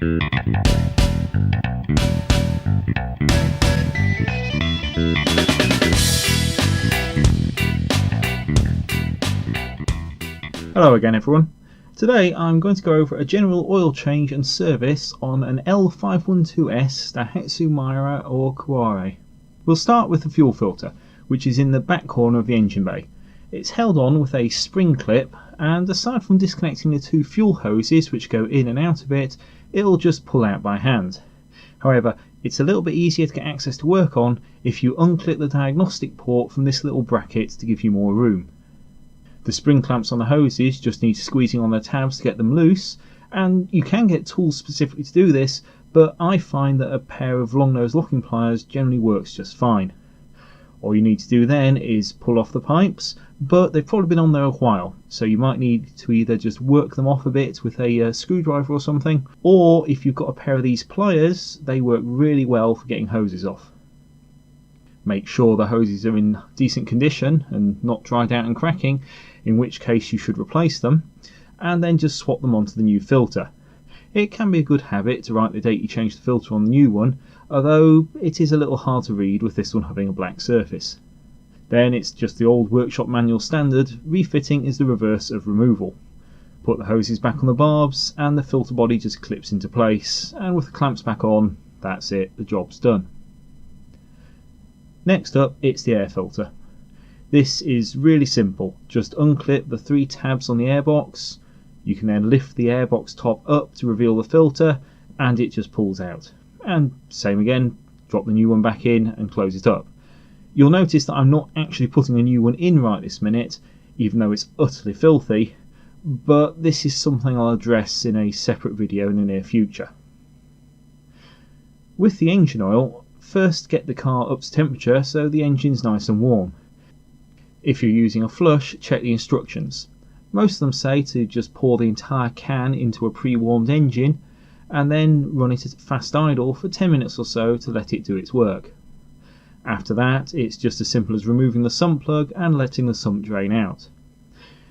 Hello again everyone. Today I'm going to go over a general oil change and service on an L512S Daihatsu Mira or Cuore. We'll start with the fuel filter, which is in the back corner of the engine bay. It's held on with a spring clip, and aside from disconnecting the two fuel hoses which go in and out of it, it'll just pull out by hand. However, it's a little bit easier to get access to work on if you unclip the diagnostic port from this little bracket to give you more room. The spring clamps on the hoses just need squeezing on their tabs to get them loose, and you can get tools specifically to do this, but I find that a pair of long nose locking pliers generally works just fine. All you need to do then is pull off the pipes, but they've probably been on there a while, so you might need to either just work them off a bit with a screwdriver or something, or if you've got a pair of these pliers, they work really well for getting hoses off. Make sure the hoses are in decent condition and not dried out and cracking, in which case you should replace them, and then just swap them onto the new filter. It can be a good habit to write the date you changed the filter on the new one, although it is a little hard to read with this one having a black surface. Then it's just the old workshop manual standard, refitting is the reverse of removal. Put the hoses back on the barbs and the filter body just clips into place, and with the clamps back on, that's it, the job's done. Next up, it's the air filter. This is really simple, just unclip the three tabs on the airbox. You can then lift the airbox top up to reveal the filter, and it just pulls out. And same again, drop the new one back in and close it up. You'll notice that I'm not actually putting a new one in right this minute, even though it's utterly filthy, but this is something I'll address in a separate video in the near future. With the engine oil, first get the car up to temperature so the engine's nice and warm. If you're using a flush, check the instructions. Most of them say to just pour the entire can into a pre-warmed engine and then run it at fast idle for 10 minutes or so to let it do its work. After that, it's just as simple as removing the sump plug and letting the sump drain out.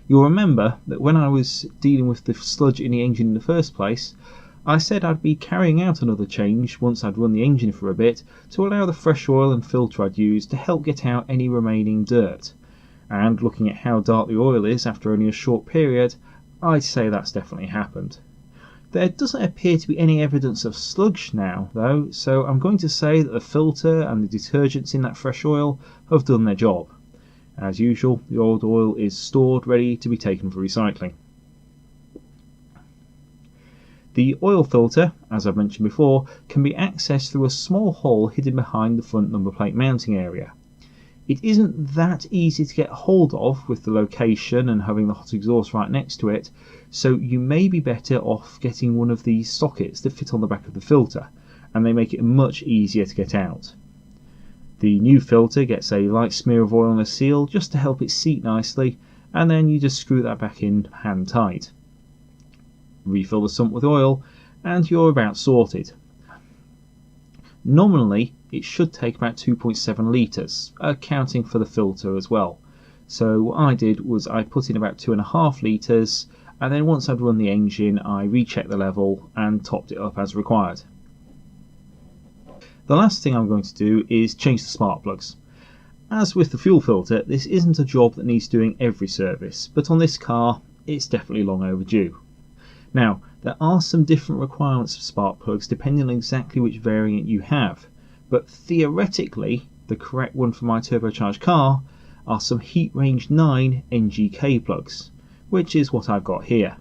You'll remember that when I was dealing with the sludge in the engine in the first place, I said I'd be carrying out another change once I'd run the engine for a bit to allow the fresh oil and filter I'd used to help get out any remaining dirt. And looking at how dark the oil is after only a short period, I'd say that's definitely happened. There doesn't appear to be any evidence of sludge now though, so I'm going to say that the filter and the detergents in that fresh oil have done their job. As usual, the old oil is stored ready to be taken for recycling. The oil filter, as I've mentioned before, can be accessed through a small hole hidden behind the front number plate mounting area. It isn't that easy to get hold of with the location and having the hot exhaust right next to it, so you may be better off getting one of these sockets that fit on the back of the filter, and they make it much easier to get out. The new filter gets a light smear of oil on the seal just to help it seat nicely, and then you just screw that back in hand tight. Refill the sump with oil and you're about sorted. Nominally it should take about 2.7 litres, accounting for the filter as well. So what I did was I put in about 2.5 litres, and then once I'd run the engine I rechecked the level and topped it up as required. The last thing I'm going to do is change the spark plugs. As with the fuel filter, this isn't a job that needs doing every service, but on this car it's definitely long overdue. Now, there are some different requirements for spark plugs depending on exactly which variant you have, but theoretically the correct one for my turbocharged car are some heat range 9 NGK plugs, which is what I've got here.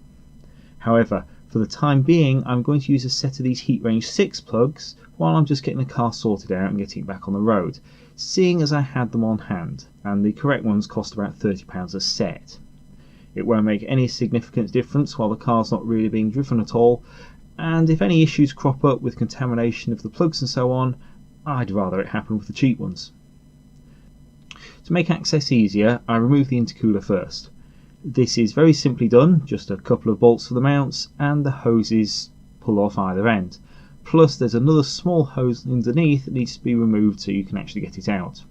However, for the time being I'm going to use a set of these heat range 6 plugs while I'm just getting the car sorted out and getting it back on the road, seeing as I had them on hand, and the correct ones cost about £30 a set. It won't make any significant difference while the car's not really being driven at all, and if any issues crop up with contamination of the plugs and so on, I'd rather it happen with the cheap ones. To make access easier, I remove the intercooler first. This is very simply done, just a couple of bolts for the mounts and the hoses pull off either end. Plus there's another small hose underneath that needs to be removed so you can actually get it out.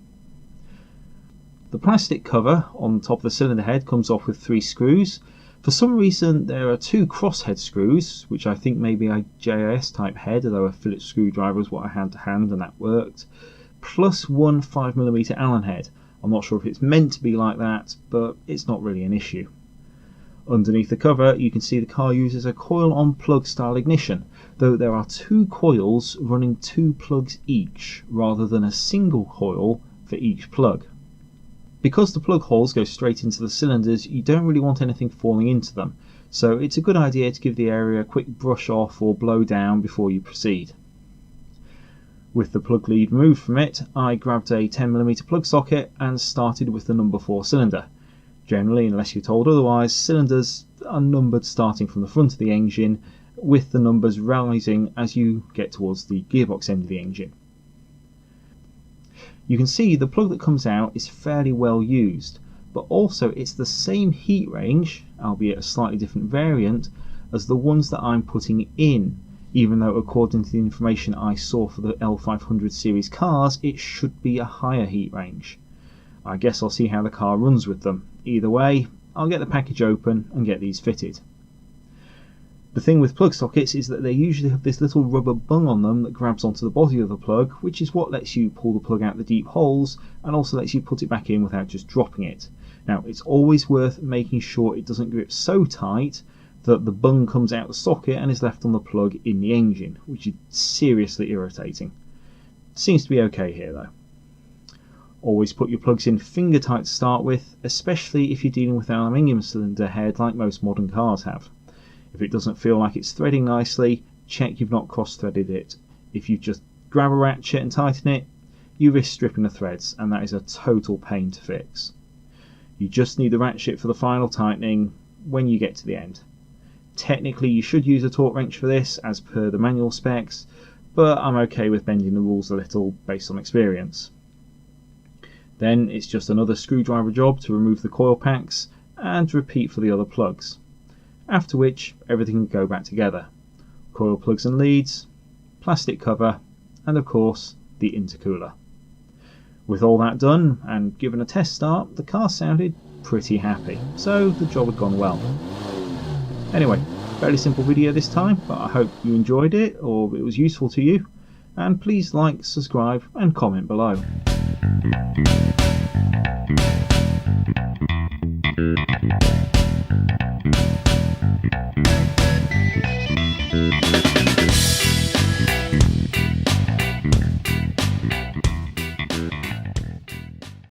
The plastic cover on top of the cylinder head comes off with 3 screws. For For some reason there are two crosshead screws, which I think may be a JIS type head, although a Phillips screwdriver is what I had to hand and that worked, plus one 5mm Allen head. I'm not sure if it's meant to be like that, but it's not really an issue. Underneath the cover you can see the car uses a coil on plug style ignition, though there are two coils running two plugs each, rather than a single coil for each plug. Because the plug holes go straight into the cylinders, you don't really want anything falling into them, so it's a good idea to give the area a quick brush off or blow down before you proceed. With the plug lead removed from it, I grabbed a 10mm plug socket and started with the number 4 cylinder. Generally, unless you're told otherwise, cylinders are numbered starting from the front of the engine, with the numbers rising as you get towards the gearbox end of the engine. You can see the plug that comes out is fairly well used, but also it's the same heat range, albeit a slightly different variant, as the ones that I'm putting in, even though according to the information I saw for the L500 series cars it should be a higher heat range. I guess I'll see how the car runs with them. Either way, I'll get the package open and get these fitted. The thing with plug sockets is that they usually have this little rubber bung on them that grabs onto the body of the plug, which is what lets you pull the plug out the deep holes and also lets you put it back in without just dropping it. Now, it's always worth making sure it doesn't grip so tight that the bung comes out the socket and is left on the plug in the engine, which is seriously irritating. Seems to be okay here though. Always put your plugs in finger tight to start with, especially if you're dealing with an aluminium cylinder head like most modern cars have. If it doesn't feel like it's threading nicely, check you've not cross-threaded it. If you just grab a ratchet and tighten it, you risk stripping the threads, and that is a total pain to fix. You just need the ratchet for the final tightening when you get to the end. Technically you should use a torque wrench for this as per the manual specs, but I'm okay with bending the rules a little based on experience. Then it's just another screwdriver job to remove the coil packs and repeat for the other plugs. After which everything can go back together. Coil plugs and leads, plastic cover, and of course the intercooler. With all that done and given a test start, the car sounded pretty happy, so the job had gone well. Anyway, fairly simple video this time, but I hope you enjoyed it or it was useful to you, and please like, subscribe and comment below.